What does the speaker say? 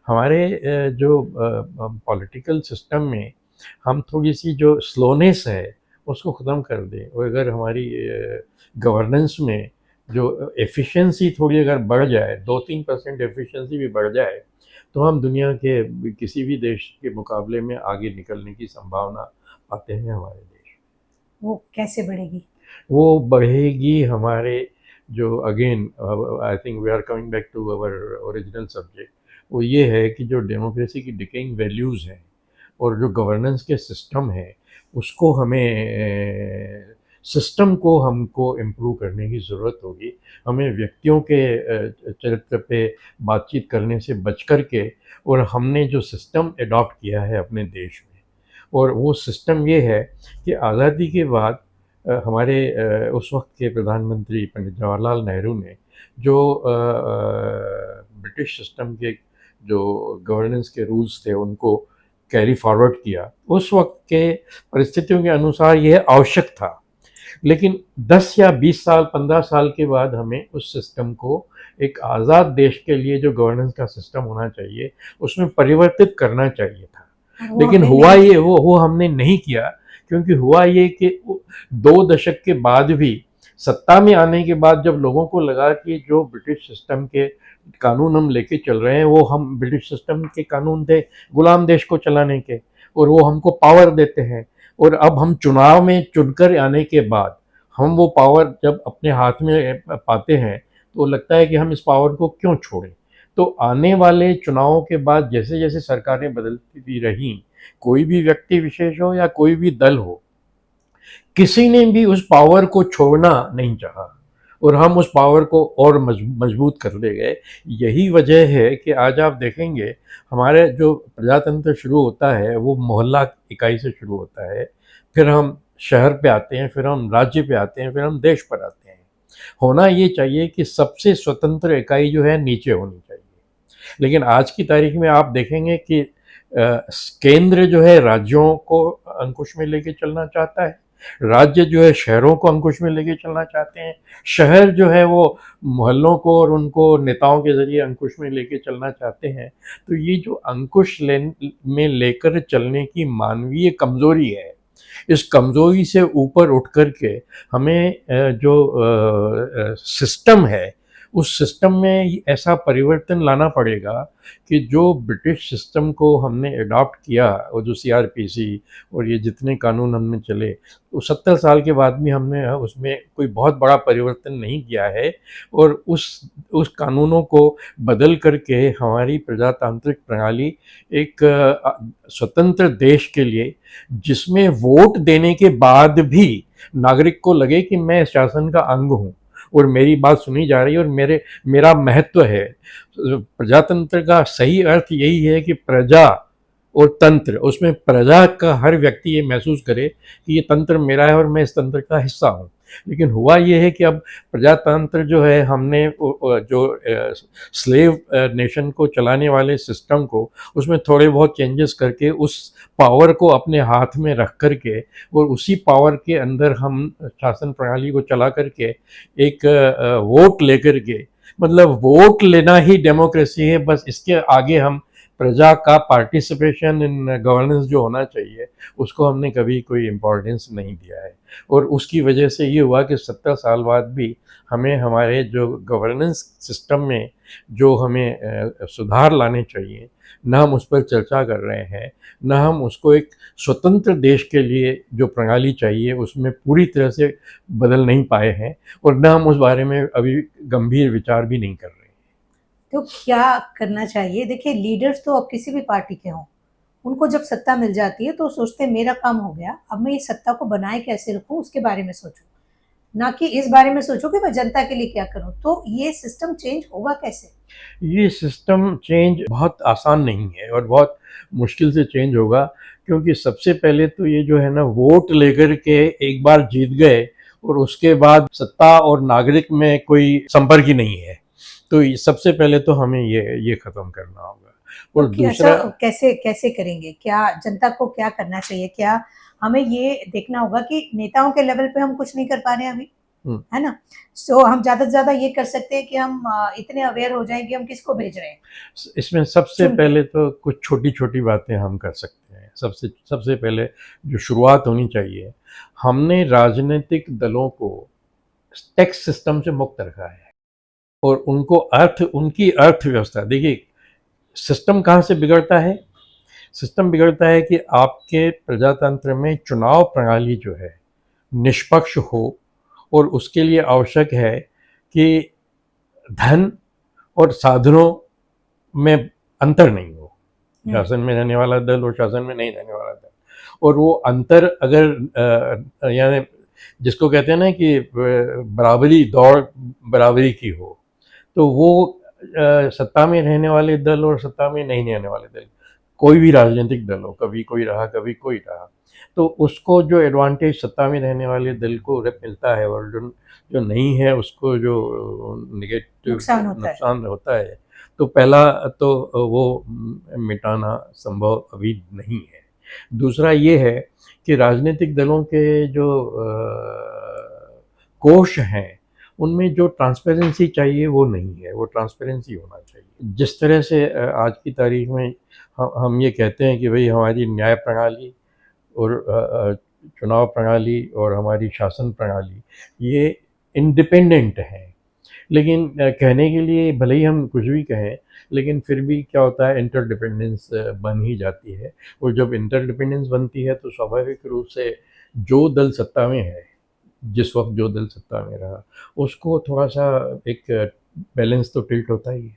हमारे जो political system में हम थोड़ी-सी जो स्लोनेस है, उसको ख़त्म कर दें और अगर हमारी गवर्नेंस में जो एफ़िशिएंसी थोड़ी अगर बढ़ जाए, 2-3% एफ़िशिएंसी भी बढ़ जाए, तो हम दुनिया के किसी भी देश के मुकाबले में आगे निकलने की संभावना पाते हैं हमारे देश। वो कैसे बढ़ेगी? वो बढ़ेगी हमारे जो again I think we are coming back to our original subject. वो ये है कि जो डेमोक्रेसी की डिकेइंग वैल्यूज़ हैं और जो गवर्नेंस के सिस्टम है उसको हमें सिस्टम को हमको इम्प्रूव करने की ज़रूरत होगी। हमें व्यक्तियों के चरित्र पे बातचीत करने से बच कर के और हमने जो सिस्टम एडॉप्ट किया है अपने देश में और वो सिस्टम ये है कि आज़ादी के बाद हमारे उस वक़्त के प्रधानमंत्री पंडित जवाहरलाल नेहरू ने जो ब्रिटिश सिस्टम के जो गवर्नेंस के रूल्स थे उनको कैरी फॉरवर्ड किया। उस वक़्त के परिस्थितियों के अनुसार यह आवश्यक था। लेकिन 10 या 20 साल, 15 साल के बाद हमें उस सिस्टम को एक आज़ाद देश के लिए जो गवर्नेंस का सिस्टम होना चाहिए, उसमें परिवर्तित करना चाहिए था। और वो लेकिन हमने हुआ नहीं ये किया। वो हमने नहीं किया क्योंकि हुआ ये कि 2 दशक के बाद भी सत्ता में आने के बाद जब लोगों को लगा कि जो ब्रिटिश सिस्टम के कानून हम लेके चल रहे हैं, वो हम ब्रिटिश सिस्टम के कानून थे गुलाम देश को चलाने के और वो हमको पावर देते हैं और अब हम चुनाव में चुनकर आने के बाद हम वो पावर जब अपने हाथ में पाते हैं, तो लगता है कि हम इस पावर को क्यों छोड़ें? तो आने वाले चुनावों के बाद जैसे-जैसे सरकारें बदलती रहीं, कोई भी व्यक्ति विशेष हो या कोई भी दल हो, किसी ने भी उस पावर को छोड़ना नहीं चाहा और हम उस पावर को और मजबूत करते गए। यही वजह है कि आज आप देखेंगे हमारे जो प्रजातंत्र शुरू होता है वो मोहल्ला इकाई से शुरू होता है, फिर हम शहर पे आते हैं, फिर हम राज्य पे आते हैं, फिर हम देश पर आते हैं। होना ये चाहिए कि सबसे स्वतंत्र इकाई जो है नीचे होनी चाहिए। लेकिन आज की तारीख में आप देखेंगे कि केंद्र जो है राज्यों को अंकुश में लेके चलना चाहता है, राज्य जो है शहरों को अंकुश में लेके चलना चाहते हैं, शहर जो है वो मोहल्लों को और उनको नेताओं के ज़रिए अंकुश में लेके चलना चाहते हैं। तो ये जो अंकुश में लेकर चलने की मानवीय कमज़ोरी है, इस कमज़ोरी से ऊपर उठ कर के हमें जो सिस्टम है, उस सिस्टम में ऐसा परिवर्तन लाना पड़ेगा कि जो ब्रिटिश सिस्टम को हमने अडॉप्ट किया और जो सीआरपीसी और ये जितने कानून हमने चले, तो 70 साल के बाद भी हमने उसमें कोई बहुत बड़ा परिवर्तन नहीं किया है और उस कानूनों को बदल करके हमारी प्रजातांत्रिक प्रणाली एक स्वतंत्र देश के लिए जिसमें वोट देने के बाद भी नागरिक को लगे कि मैं इस शासन का अंग हूँ और मेरी बात सुनी जा रही है और मेरा महत्व है। प्रजातंत्र का सही अर्थ यही है कि प्रजा और तंत्र, उसमें प्रजा का हर व्यक्ति ये महसूस करे कि ये तंत्र मेरा है और मैं इस तंत्र का हिस्सा हूँ। लेकिन हुआ ये है कि अब प्रजातंत्र जो है हमने जो स्लेव नेशन को चलाने वाले सिस्टम को उसमें थोड़े बहुत चेंजेस करके उस पावर को अपने हाथ में रख कर के और उसी पावर के अंदर हम शासन प्रणाली को चला करके एक वोट लेकर के, मतलब वोट लेना ही डेमोक्रेसी है, बस इसके आगे हम प्रजा का पार्टिसिपेशन इन गवर्नेंस जो होना चाहिए उसको हमने कभी कोई इम्पोर्टेंस नहीं दिया है और उसकी वजह से ये हुआ कि 70 साल बाद भी हमें हमारे जो गवर्नेंस सिस्टम में जो हमें सुधार लाने चाहिए, ना हम उस पर चर्चा कर रहे हैं, ना हम उसको एक स्वतंत्र देश के लिए जो प्रणाली चाहिए उसमें पूरी तरह से बदल नहीं पाए हैं और ना हम उस बारे में अभी गंभीर विचार भी नहीं कर रहे हैं। तो क्या करना चाहिए? देखिए, लीडर्स तो अब किसी भी पार्टी के हों, उनको जब सत्ता मिल जाती है तो वो सोचते हैं मेरा काम हो गया, अब मैं इस सत्ता को बनाए कैसे रखूँ उसके बारे में सोचूँ, ना कि इस बारे में सोचूँ कि मैं जनता के लिए क्या करूँ। तो ये सिस्टम चेंज होगा कैसे? ये सिस्टम चेंज बहुत आसान नहीं है और बहुत मुश्किल से चेंज होगा क्योंकि सबसे पहले तो ये जो है ना वोट लेकर के एक बार जीत गए और उसके बाद सत्ता और नागरिक में कोई संपर्क ही नहीं है। तो सबसे पहले तो हमें ये ख़त्म करना होगा तो और ऐसा दूसरा कैसे कैसे करेंगे? क्या जनता को क्या करना चाहिए? क्या हमें ये देखना होगा कि नेताओं के लेवल पे हम कुछ नहीं कर पा रहे हैं अभी? हम्म। है ना? सो हम ज़्यादा से ज़्यादा ये कर सकते हैं कि हम इतने अवेयर हो जाएँ कि हम किसको भेज रहे हैं, इसमें सबसे चुन के। पहले तो कुछ छोटी-छोटी बातें हम कर सकते हैं। सबसे सबसे पहले जो शुरुआत होनी चाहिए, हमने राजनीतिक दलों को टैक्स सिस्टम से मुक्त रखा है और उनकी अर्थव्यवस्था देखिए, सिस्टम कहाँ से बिगड़ता है? सिस्टम बिगड़ता है कि आपके प्रजातंत्र में चुनाव प्रणाली जो है, निष्पक्ष हो और उसके लिए आवश्यक है कि धन और साधनों में अंतर नहीं हो। हुँ, शासन में रहने वाला दल और शासन में नहीं रहने वाला दल, और वो अंतर अगर यानी जिसको कहते हैं ना कि बराबरी दौड़ बराबरी की हो, तो वो सत्ता में रहने वाले दल और सत्ता में नहीं रहने वाले दल, कोई भी राजनीतिक दल हो, कभी कोई रहा कभी कोई रहा, तो उसको जो एडवांटेज सत्ता में रहने वाले दल को मिलता है और जो जो नहीं है उसको जो नेगेटिव नुकसान होता है। नुकसान होता है, तो पहला तो वो मिटाना संभव अभी नहीं है। दूसरा ये है कि राजनीतिक दलों के जो कोष हैं, उनमें जो ट्रांसपेरेंसी चाहिए वो नहीं है, वो ट्रांसपेरेंसी होना चाहिए। जिस तरह से आज की तारीख में हम ये कहते हैं कि भई हमारी न्याय प्रणाली और चुनाव प्रणाली और हमारी शासन प्रणाली ये इंडिपेंडेंट है। लेकिन कहने के लिए भले ही हम कुछ भी कहें, लेकिन फिर भी क्या होता है, इंटरडिपेंडेंस बन ही जाती है, और जब इंटरडिपेंडेंस बनती है तो स्वाभाविक रूप से जो दल सत्ता में है, जिस वक़्त जो दल सत्ता में रहा, उसको थोड़ा-सा एक बैलेंस तो टिल्ट होता ही है।